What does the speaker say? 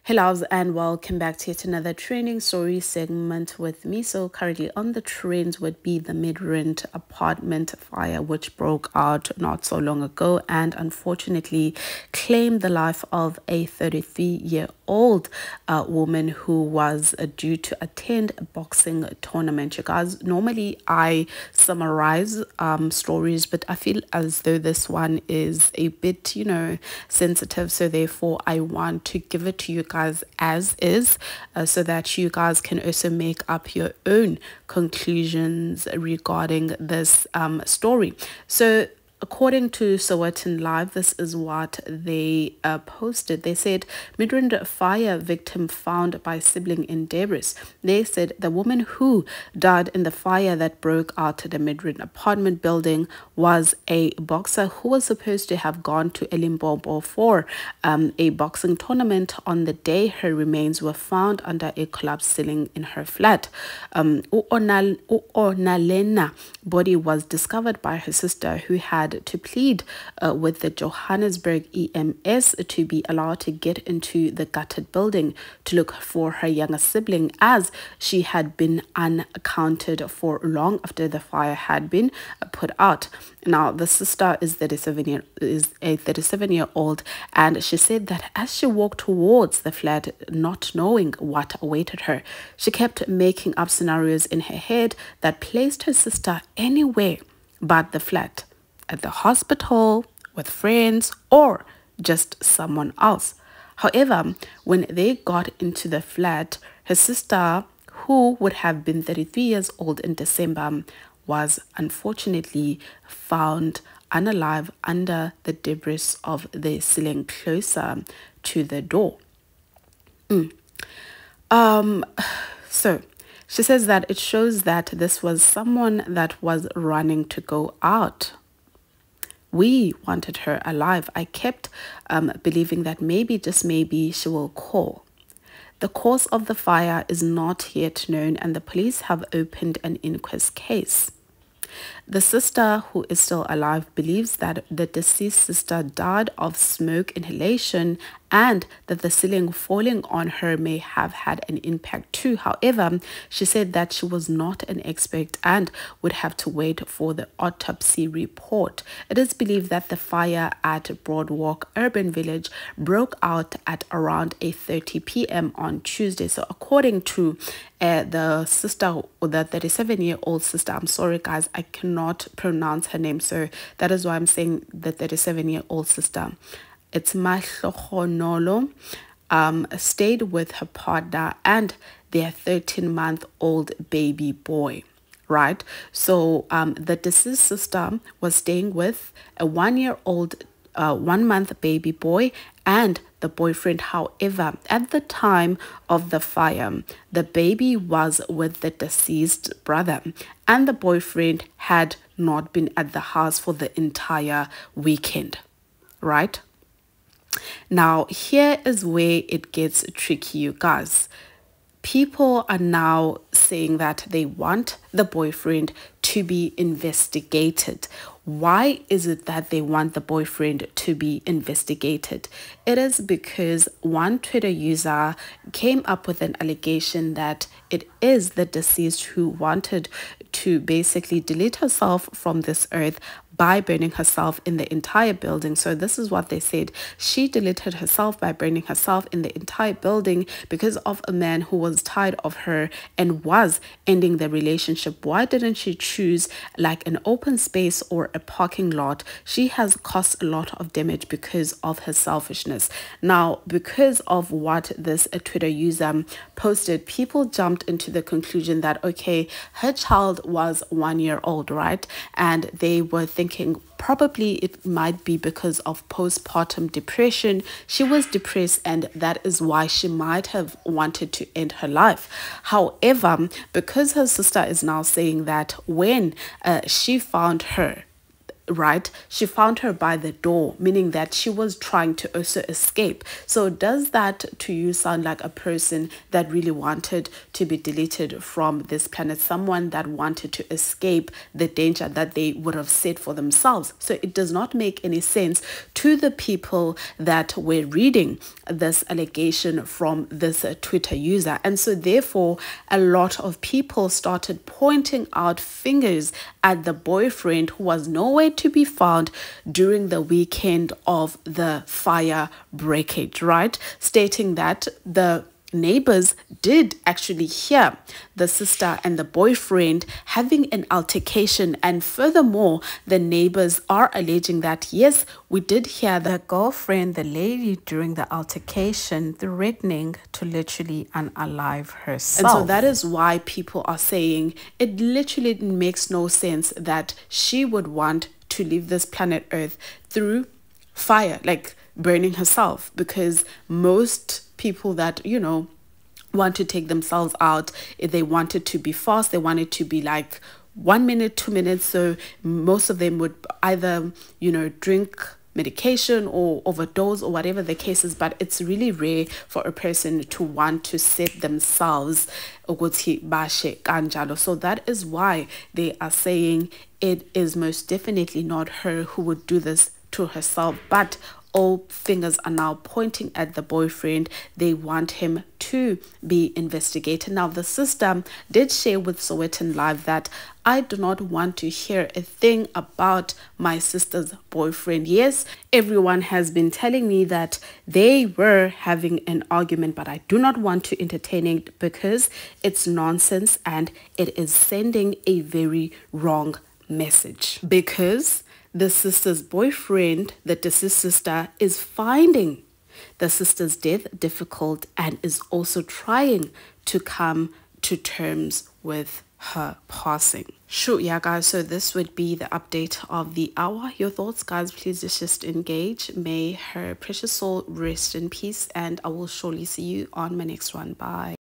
Hello and welcome back to yet another trending story segment with me. So currently on the trends would be the Midrand Apartment fire, which broke out not so long ago and unfortunately claimed the life of a 33-year-old woman who was due to attend a boxing tournament. You guys, normally I summarize stories, but I feel as though this one is a bit, sensitive. So therefore I want to give it to you guys as is, so that you guys can also make up your own conclusions regarding this story. So according to Sowetan Live, this is what they posted. They said, Midrand fire victim found by sibling in Debris. They said the woman who died in the fire that broke out at the Midrand apartment building was a boxer who was supposed to have gone to Elimpopo for a boxing tournament on the day her remains were found under a collapsed ceiling in her flat. Onalena body was discovered by her sister, who had to plead with the Johannesburg EMS to be allowed to get into the gutted building to look for her younger sibling, as she had been unaccounted for long after the fire had been put out. Now, the sister is a 37-year-old, and she said that as she walked towards the flat, not knowing what awaited her, she kept making up scenarios in her head that placed her sister anywhere but the flat, at the hospital, with friends, or just someone else. However, when they got into the flat, her sister, who would have been 33 years old in December, was unfortunately found unalive under the debris of the ceiling closer to the door. So she says that it shows that this was someone that was running to go out. We wanted her alive. I kept believing that maybe, just maybe, she will call. The cause of the fire is not yet known, and the police have opened an inquest case. The sister, who is still alive, believes that the deceased sister died of smoke inhalation and that the ceiling falling on her may have had an impact too. However, she said that she was not an expert and would have to wait for the autopsy report. It is believed that the fire at Broadwalk Urban Village broke out at around 8:30 p.m. on Tuesday. So according to the sister, or the 37-year-old sister, I'm sorry guys, I cannot pronounce her name, so that is why I'm saying the 37-year-old sister. It's Mahlohonolo, stayed with her partner and their 13-month-old baby boy. Right, so the deceased sister was staying with a 1-year-old 1-month baby boy and the boyfriend. However, at the time of the fire, the baby was with the deceased brother, and the boyfriend had not been at the house for the entire weekend. Right? Now, here is where it gets tricky, you guys. People are now saying that they want the boyfriend to be investigated. Why is it that they want the boyfriend to be investigated? It is because one Twitter user came up with an allegation that it is the deceased who wanted to basically delete herself from this earth by burning herself in the entire building. So this is what they said. She deleted herself by burning herself in the entire building because of a man who was tired of her and was ending the relationship. Why didn't she choose like an open space or a parking lot? She has caused a lot of damage because of her selfishness. Now, because of what this Twitter user posted, people jumped into the conclusion that, okay, her child was 1 year old, right? And they were thinking probably it might be because of postpartum depression. She was depressed, and that is why she might have wanted to end her life. However, because her sister is now saying that when she found her, right? She found her by the door, meaning that she was trying to also escape. So does that to you sound like a person that really wanted to be deleted from this planet, someone that wanted to escape the danger that they would have set for themselves? So it does not make any sense to the people that were reading this allegation from this Twitter user. And so therefore a lot of people started pointing out fingers at the boyfriend who was nowhere to be found during the weekend of the fire breakage, right? Stating that the neighbors did actually hear the sister and the boyfriend having an altercation, and furthermore the neighbors are alleging that yes, we did hear the girlfriend, the lady, during the altercation threatening to literally unalive herself. And so that is why people are saying it literally makes no sense that she would want to leave this planet Earth through fire, like burning herself, because most people that, you know, want to take themselves out, if they want it to be fast, they want it to be like 1 minute, 2 minutes. So most of them would either, you know, drink medication or overdose or whatever the case is, but it's really rare for a person to want to set themselves ukuthi bashe kanjalo. So that is why they are saying it is most definitely not her who would do this to herself, but all fingers are now pointing at the boyfriend. They want him to be investigated. Now, the sister did share with Sowetan Live that I do not want to hear a thing about my sister's boyfriend. Yes, everyone has been telling me that they were having an argument, but I do not want to entertain it because it's nonsense and it is sending a very wrong message. Because the sister's boyfriend, the deceased sister, is finding the sister's death difficult and is also trying to come to terms with her passing. Sure, yeah, guys, so this would be the update of the hour. Your thoughts, guys, please just engage. May her precious soul rest in peace, and I will surely see you on my next one. Bye.